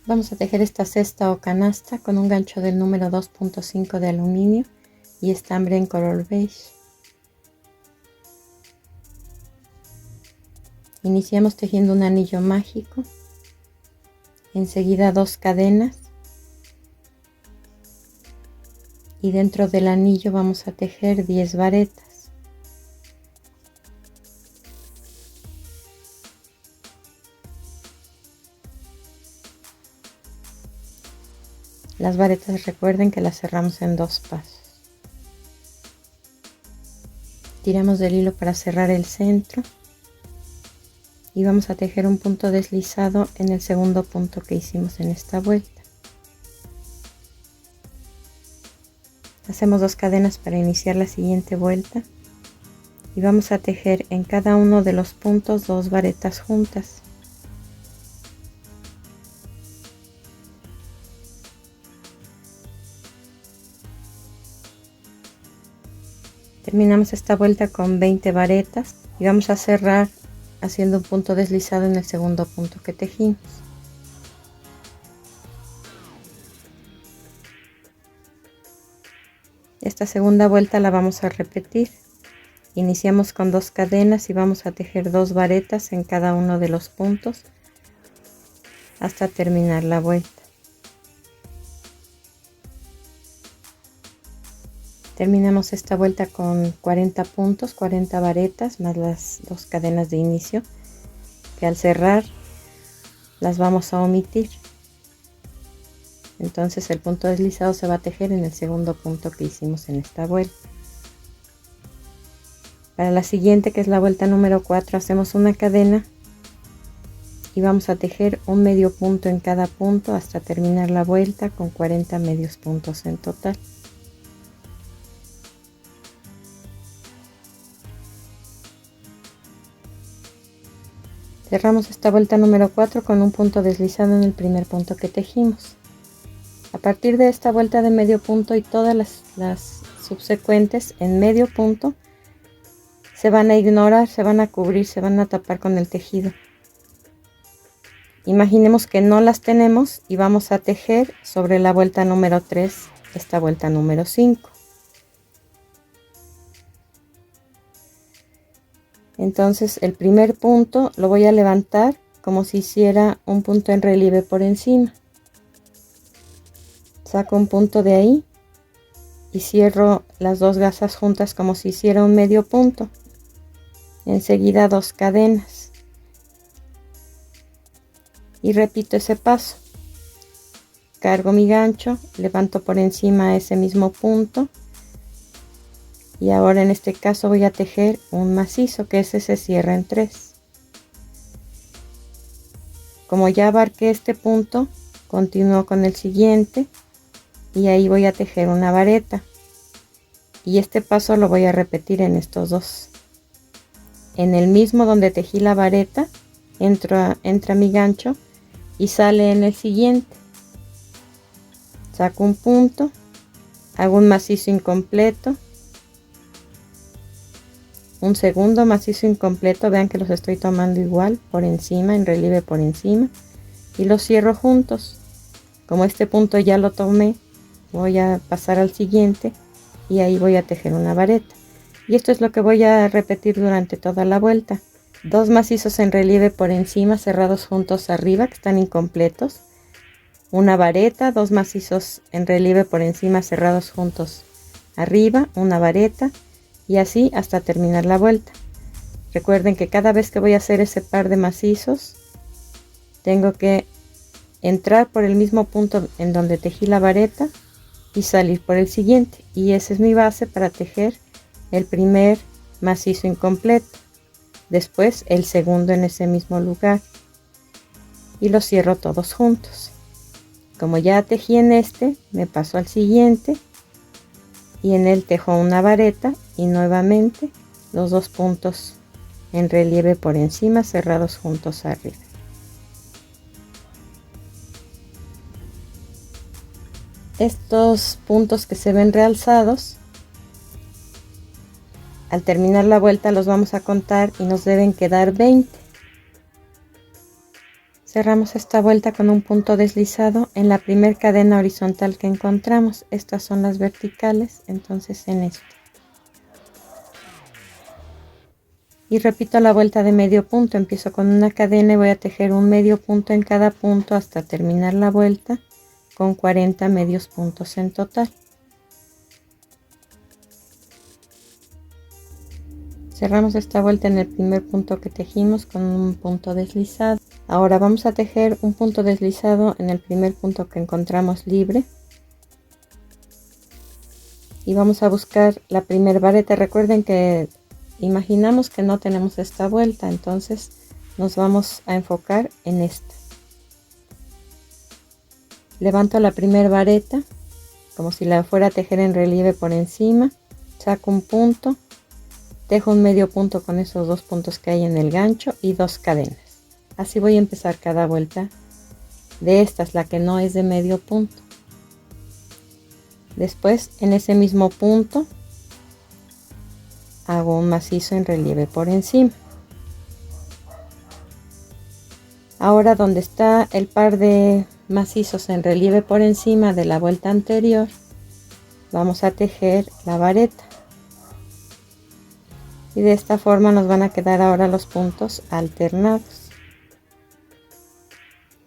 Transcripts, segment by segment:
Vamos a tejer esta cesta o canasta con un gancho del número 2.5 de aluminio y estambre en color beige. Iniciamos tejiendo un anillo mágico, enseguida 2 cadenas y dentro del anillo vamos a tejer 10 varetas. Las varetas recuerden que las cerramos en 2 pasos. Tiramos del hilo para cerrar el centro y vamos a tejer un punto deslizado en el segundo punto que hicimos en esta vuelta. Hacemos 2 cadenas para iniciar la siguiente vuelta y vamos a tejer en cada uno de los puntos 2 varetas juntas. Terminamos esta vuelta con 20 varetas y vamos a cerrar haciendo un punto deslizado en el segundo punto que tejimos. Esta segunda vuelta la vamos a repetir. Iniciamos con 2 cadenas y vamos a tejer 2 varetas en cada uno de los puntos hasta terminar la vuelta. Terminamos esta vuelta con 40 puntos, 40 varetas más las 2 cadenas de inicio que al cerrar las vamos a omitir. Entonces el punto deslizado se va a tejer en el segundo punto que hicimos en esta vuelta. Para la siguiente, que es la vuelta número 4, hacemos una cadena y vamos a tejer un medio punto en cada punto hasta terminar la vuelta con 40 medios puntos en total. Cerramos esta vuelta número 4 con un punto deslizado en el primer punto que tejimos. A partir de esta vuelta de medio punto y todas las subsecuentes en medio punto se van a ignorar, se van a cubrir, se van a tapar con el tejido. Imaginemos que no las tenemos y vamos a tejer sobre la vuelta número 3 esta vuelta número 5. Entonces el primer punto lo voy a levantar como si hiciera un punto en relieve por encima. Saco un punto de ahí y cierro las 2 gasas juntas como si hiciera un medio punto. Enseguida 2 cadenas y repito ese paso. Cargo mi gancho, levanto por encima ese mismo punto. Y ahora en este caso voy a tejer un macizo, que ese se cierra en 3. Como ya abarqué este punto, continúo con el siguiente y ahí voy a tejer una vareta. Y este paso lo voy a repetir en estos 2. En el mismo donde tejí la vareta, entra mi gancho y sale en el siguiente. Saco un punto, hago un macizo incompleto. Un segundo macizo incompleto, vean que los estoy tomando igual por encima, en relieve por encima, y los cierro juntos. Como este punto ya lo tomé, voy a pasar al siguiente y ahí voy a tejer una vareta. Y esto es lo que voy a repetir durante toda la vuelta. 2 macizos en relieve por encima cerrados juntos arriba que están incompletos, una vareta, 2 macizos en relieve por encima cerrados juntos arriba, una vareta, y así hasta terminar la vuelta. Recuerden que cada vez que voy a hacer ese par de macizos tengo que entrar por el mismo punto en donde tejí la vareta y salir por el siguiente, y esa es mi base para tejer el primer macizo incompleto, después el segundo en ese mismo lugar y los cierro todos juntos. Como ya tejí en este, me paso al siguiente y en él tejo una vareta y nuevamente los 2 puntos en relieve por encima cerrados juntos arriba. Estos puntos que se ven realzados Al terminar la vuelta los vamos a contar y nos deben quedar 20. Cerramos esta vuelta con un punto deslizado en la primera cadena horizontal que encontramos. Estas son las verticales, entonces en esto. Y repito la vuelta de medio punto. Empiezo con una cadena y voy a tejer un medio punto en cada punto hasta terminar la vuelta con 40 medios puntos en total. Cerramos esta vuelta en el primer punto que tejimos con un punto deslizado. Ahora vamos a tejer un punto deslizado en el primer punto que encontramos libre. Y vamos a buscar la primera vareta. Recuerden que imaginamos que no tenemos esta vuelta, entonces nos vamos a enfocar en esta. Levanto la primera vareta como si la fuera a tejer en relieve por encima. Saco un punto. Tejo un medio punto con esos dos puntos que hay en el gancho y 2 cadenas. Así voy a empezar cada vuelta de estas, la que no es de medio punto. Después en ese mismo punto hago un macizo en relieve por encima. Ahora donde está el par de macizos en relieve por encima de la vuelta anterior, vamos a tejer la vareta. Y de esta forma nos van a quedar ahora los puntos alternados.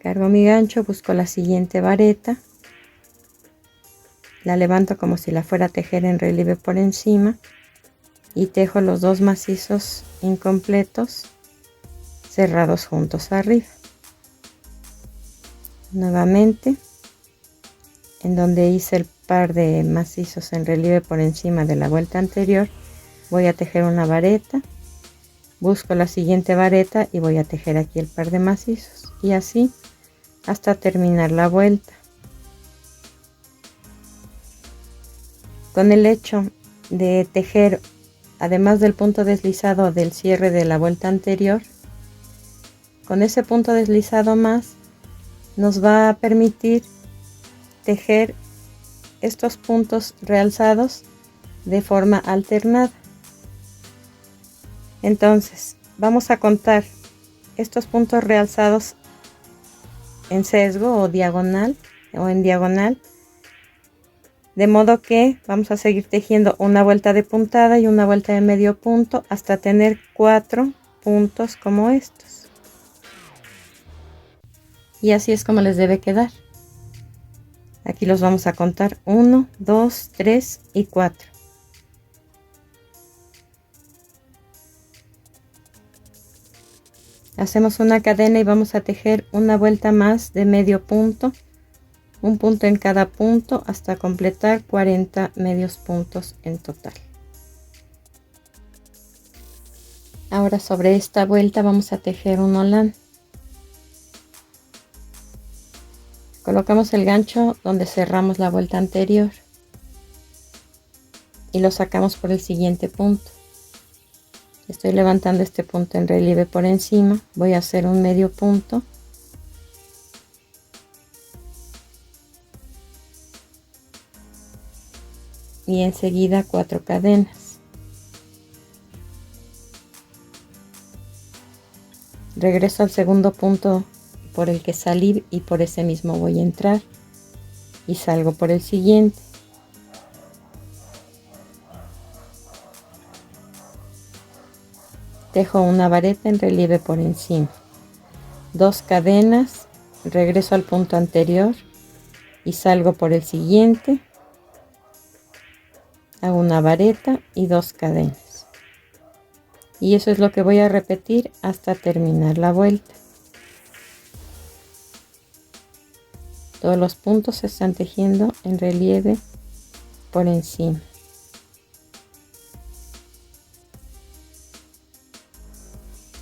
Cargo mi gancho, busco la siguiente vareta, la levanto como si la fuera a tejer en relieve por encima y tejo los 2 macizos incompletos cerrados juntos arriba. Nuevamente, en donde hice el par de macizos en relieve por encima de la vuelta anterior, voy a tejer una vareta, busco la siguiente vareta y voy a tejer aquí el par de macizos y así hasta terminar la vuelta. Con el hecho de tejer, además del punto deslizado del cierre de la vuelta anterior, con ese punto deslizado más nos va a permitir tejer estos puntos realzados de forma alternada. Entonces vamos a contar estos puntos realzados en sesgo o diagonal o en diagonal, de modo que vamos a seguir tejiendo una vuelta de puntada y una vuelta de medio punto hasta tener 4 puntos como estos. Y así es como les debe quedar. Aquí los vamos a contar: 1, 2, 3 y 4. Hacemos una cadena y vamos a tejer una vuelta más de medio punto, un punto en cada punto hasta completar 40 medios puntos en total. Ahora sobre esta vuelta vamos a tejer un holán. Colocamos el gancho donde cerramos la vuelta anterior y lo sacamos por el siguiente punto. Estoy levantando este punto en relieve por encima, voy a hacer un medio punto y enseguida 4 cadenas. Regreso al segundo punto por el que salí y por ese mismo voy a entrar y salgo por el siguiente. Tejo una vareta en relieve por encima, 2 cadenas, regreso al punto anterior y salgo por el siguiente, hago una vareta y 2 cadenas, y eso es lo que voy a repetir hasta terminar la vuelta. Todos los puntos se están tejiendo en relieve por encima.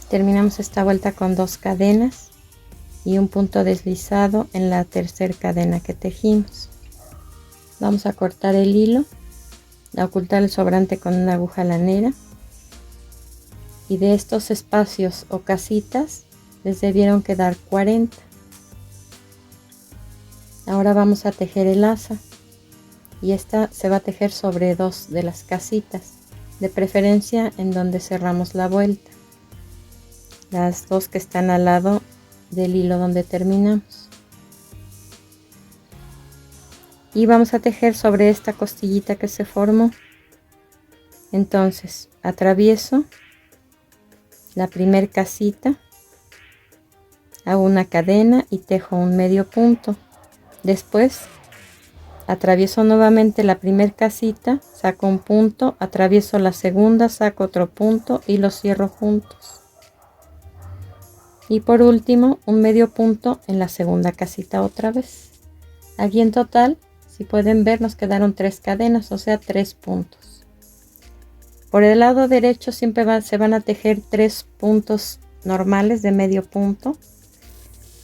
Terminamos esta vuelta con 2 cadenas y un punto deslizado en la tercera cadena que tejimos. Vamos a cortar el hilo, a ocultar el sobrante con una aguja lanera, y de estos espacios o casitas les debieron quedar 40. Ahora vamos a tejer el asa y esta se va a tejer sobre 2 de las casitas. de preferencia en donde cerramos la vuelta, las dos que están al lado del hilo donde terminamos. Y vamos a tejer sobre esta costillita que se formó. Entonces atravieso la primer casita, hago una cadena y tejo un medio punto. Después atravieso nuevamente la primer casita, saco un punto, atravieso la segunda, saco otro punto y los cierro juntos. Y por último un medio punto en la segunda casita otra vez. Aquí en total, si pueden ver, nos quedaron 3 cadenas, o sea 3 puntos. Por el lado derecho siempre se van a tejer 3 puntos normales de medio punto,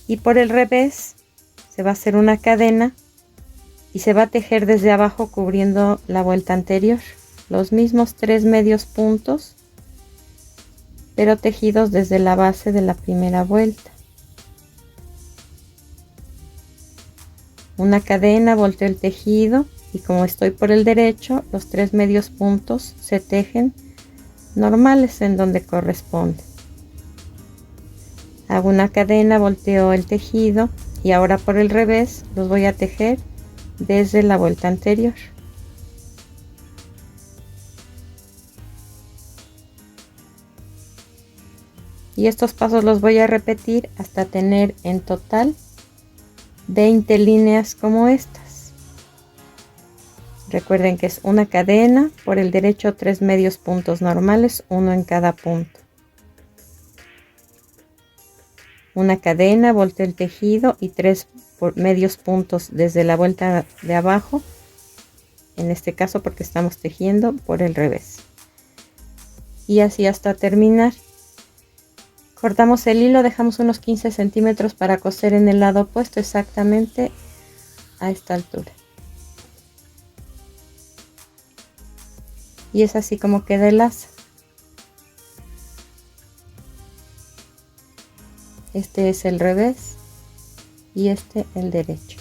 y por el revés se va a hacer una cadena y se va a tejer desde abajo cubriendo la vuelta anterior, los mismos 3 medios puntos, pero tejidos desde la base de la primera vuelta. Una cadena, volteo el tejido y como estoy por el derecho, los 3 medios puntos se tejen normales en donde corresponde. Hago una cadena, volteo el tejido y ahora por el revés los voy a tejer desde la vuelta anterior. Y estos pasos los voy a repetir hasta tener en total 20 líneas como estas. Recuerden que es una cadena, por el derecho 3 medios puntos normales, uno en cada punto. Una cadena, volteo el tejido y 3 medios puntos desde la vuelta de abajo, en este caso porque estamos tejiendo por el revés. Y así hasta terminar. Cortamos el hilo, dejamos unos 15 centímetros para coser en el lado opuesto, exactamente a esta altura. Y es así como queda el asa. Este es el revés y este el derecho.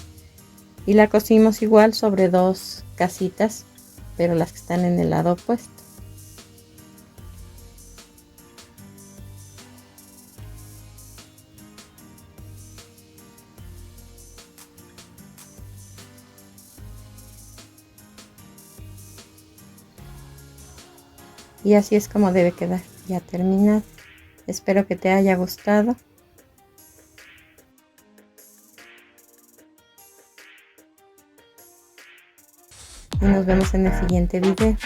Y la cosimos igual sobre 2 casitas, pero las que están en el lado opuesto. Y así es como debe quedar. Ya terminado. Espero que te haya gustado. Y nos vemos en el siguiente video.